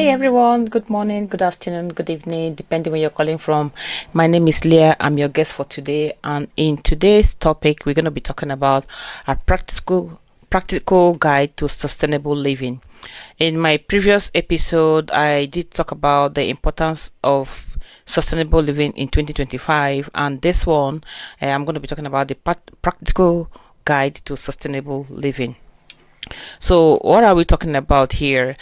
Hi everyone, good morning, good afternoon, good evening, depending where you're calling from. My name is Leah. I'm your guest for today, and in today's topic we're going to be talking about a practical guide to sustainable living. In my previous episode, I did talk about the importance of sustainable living in 2025, and this one I'm going to be talking about the practical guide to sustainable living. So what are we talking about here?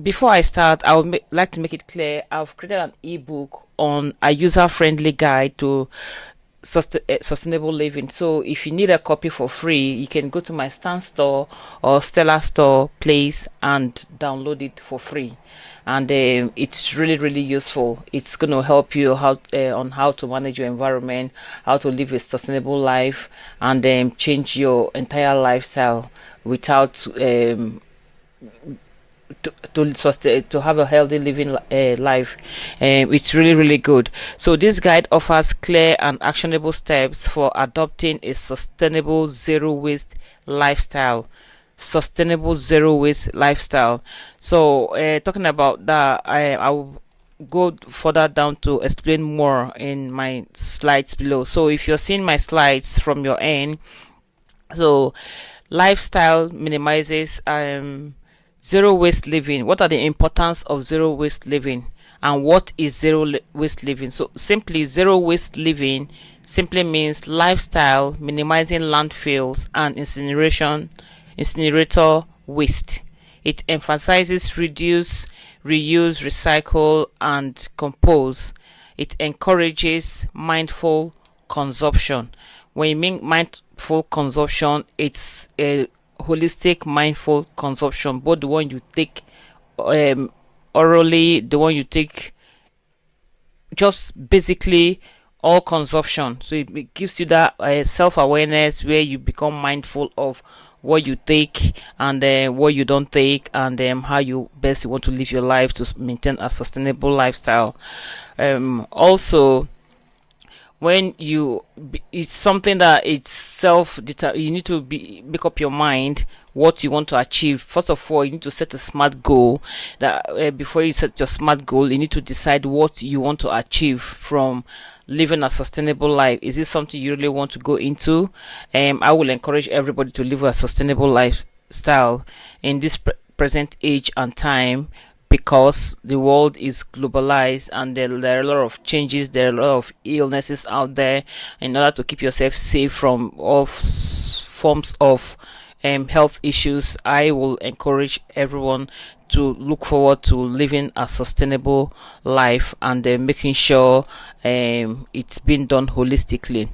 Before I start, I would like to make it clear I've created an ebook on a user-friendly guide to sustainable living. So if you need a copy for free, you can go to my Stan store or Stella store place and download it for free. And it's really useful. It's going to help you on how to manage your environment, how to live a sustainable life, and change your entire lifestyle without to have a healthy living life. It's really good. So this guide offers clear and actionable steps for adopting a sustainable zero waste lifestyle. So talking about that, I will go further down to explain more in my slides below. So if you're seeing my slides from your end, so lifestyle minimizes zero waste living. What are the importance of zero waste living, and what is zero waste living? So simply, zero waste living simply means lifestyle minimizing landfills and incinerator waste. It emphasizes reduce, reuse, recycle, and compose. It encourages mindful consumption. When you mean mindful consumption, it's a holistic mindful consumption, both the one you take orally, the one you take just basically all consumption. So it gives you that self-awareness where you become mindful of what you take and what you don't take, and how you best want to live your life to maintain a sustainable lifestyle. Also, when it's something that it's you need to make up your mind what you want to achieve. First of all, you need to set a smart goal. That before you set your smart goal, you need to decide what you want to achieve from living a sustainable life. Is this something you really want to go into? I will encourage everybody to live a sustainable lifestyle in this present age and time, because the world is globalized and there are a lot of changes, there are a lot of illnesses out there. In order to keep yourself safe from all forms of health issues, I will encourage everyone to look forward to living a sustainable life and making sure it's being done holistically.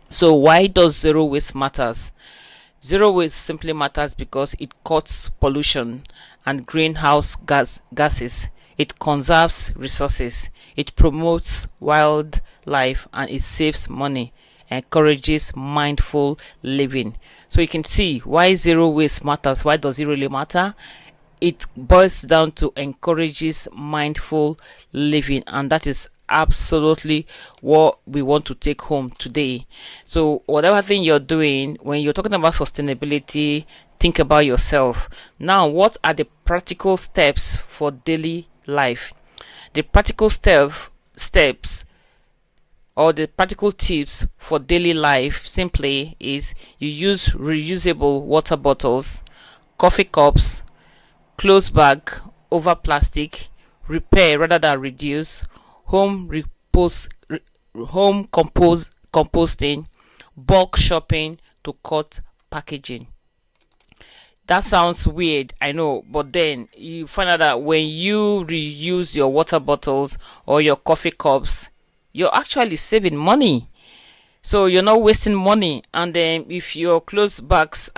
So why does zero waste matters? Zero waste simply matters because it cuts pollution and greenhouse gases. It conserves resources. It promotes wildlife, and it saves money. Encourages mindful living. So you can see why zero waste matters. Why does it really matter? It boils down to encourages mindful living, and that is absolutely what we want to take home today. So whatever thing you're doing, when you're talking about sustainability, think about yourself. Now, what are the practical steps for daily life? The practical steps or the practical tips for daily life simply is you use reusable water bottles, coffee cups, clothes bag over plastic, repair rather than reduce, composting, bulk shopping to cut packaging. That sounds weird, I know, but then you find out that when you reuse your water bottles or your coffee cups, you're actually saving money. So you're not wasting money. And then if your clothes bags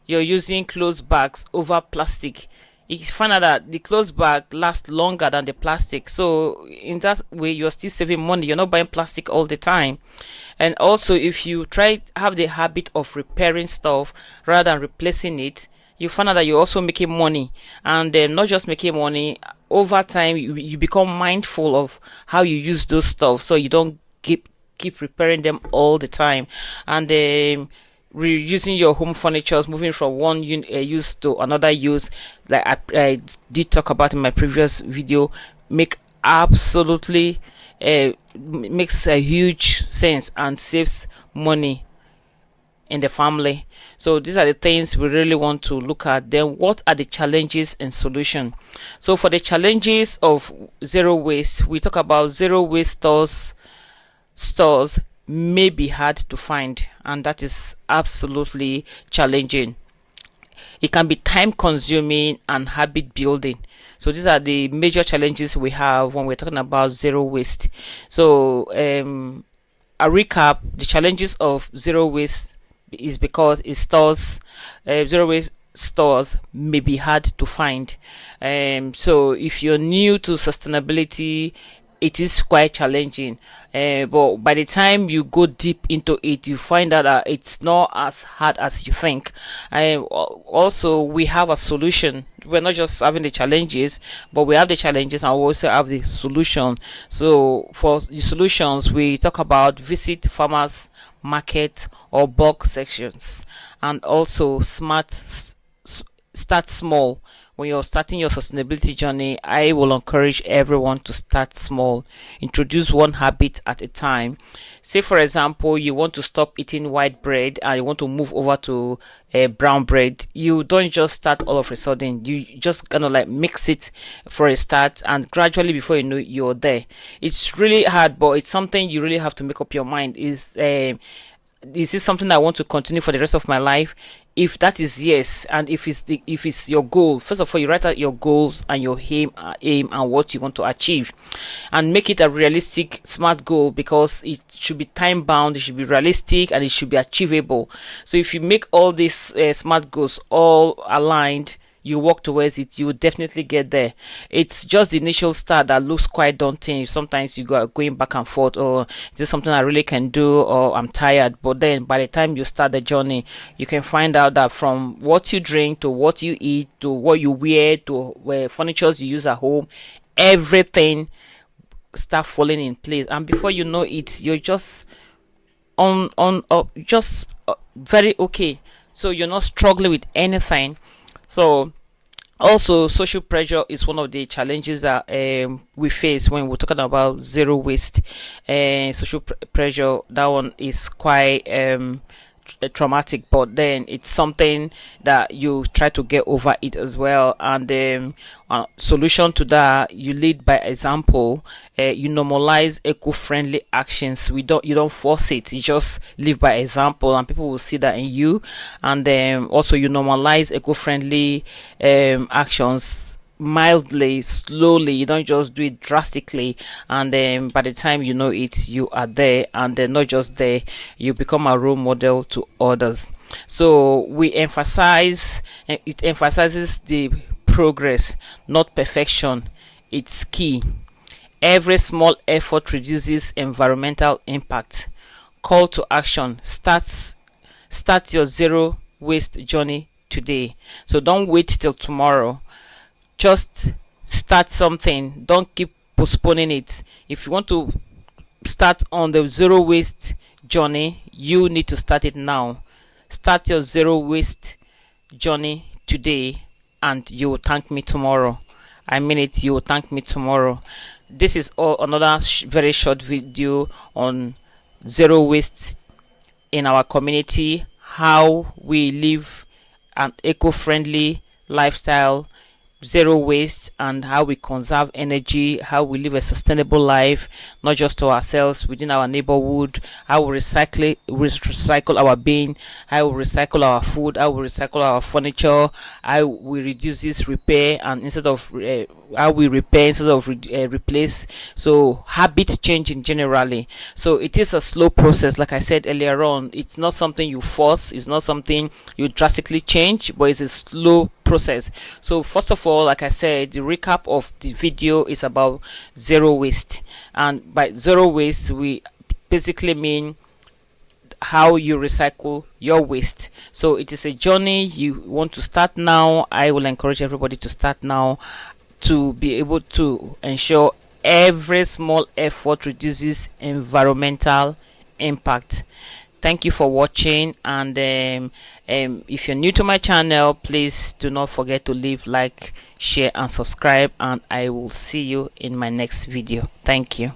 you're using clothes bags over plastic, you find out that the clothes bag lasts longer than the plastic. So in that way, you're still saving money. You're not buying plastic all the time. And also, if you have the habit of repairing stuff rather than replacing it, you find out that you're also making money. And not just making money, over time you become mindful of how you use those stuff, so you don't keep repairing them all the time. And reusing your home furniture, moving from one use to another use, like I did talk about in my previous video, make absolutely makes a huge sense and saves money in the family. So these are the things we really want to look at. Then what are the challenges and solution? So for the challenges of zero waste, we talk about zero waste stores may be hard to find, and that is absolutely challenging. It can be time consuming and habit building. So these are the major challenges we have when we're talking about zero waste. So a recap: the challenges of zero waste is because it stores zero waste stores may be hard to find. So if you're new to sustainability, it is quite challenging, but by the time you go deep into it, you find out that it's not as hard as you think. Also, we have a solution. We're not just having the challenges, but we have the challenges and we also have the solution. So for the solutions, we talk about visit farmers market or bulk sections, and also start small. When you're starting your sustainability journey, I will encourage everyone to start small. Introduce one habit at a time. Say, for example, you want to stop eating white bread and you want to move over to brown bread. You don't just start all of a sudden. You just kind of like mix it for a start, and gradually, before you know it, you're there. It's really hard, but it's something you really have to make up your mind. Is this something I want to continue for the rest of my life? If that is yes, and if it's your goal, first of all, you write out your goals and your aim and what you want to achieve, and make it a realistic, smart goal, because it should be time bound, it should be realistic, and it should be achievable. So if you make all these smart goals all aligned, you work towards it, you will definitely get there. It's just the initial start that looks quite daunting. Sometimes you go going back and forth, or is this something I really can do, or I'm tired. But then by the time you start the journey, you can find out that from what you drink to what you eat to what you wear to where furniture you use at home, everything start falling in place, and before you know it, you're just very okay. So you're not struggling with anything. So also, social pressure is one of the challenges that we face when we're talking about zero waste. Social pressure, that one is quite traumatic, but then it's something that you try to get over it as well. And solution to that, you lead by example. You normalize eco-friendly actions. You don't force it, you just live by example, and people will see that in you. And also, you normalize eco-friendly actions mildly, slowly. You don't just do it drastically, and then by the time you know it, you are there. And then not just there, you become a role model to others. So it emphasizes the progress, not perfection. It's key. Every small effort reduces environmental impact. Call to action: start your zero waste journey today. So don't wait till tomorrow. Just start something. Don't keep postponing it. If you want to start on the zero waste journey, you need to start it now. Start your zero waste journey today, and you will thank me tomorrow. I mean it, you will thank me tomorrow. This is another very short video on zero waste in our community, how we live an eco-friendly lifestyle, zero waste, and how we conserve energy, how we live a sustainable life, not just to ourselves, within our neighborhood, how we recycle our bin, how we recycle our food, how we recycle our furniture, how we reduce this repair, and instead of how we repair instead of replace. So habit changing generally. So it is a slow process, like I said earlier on. It's not something you force, it's not something you drastically change, but it's a slow process. So first of all, like I said, the recap of the video is about zero waste, and by zero waste we basically mean how you recycle your waste. So it is a journey you want to start now. I will encourage everybody to start now, to be able to ensure every small effort reduces environmental impact. Thank you for watching, and if you're new to my channel, please do not forget to leave like, share and subscribe, and I will see you in my next video. Thank you.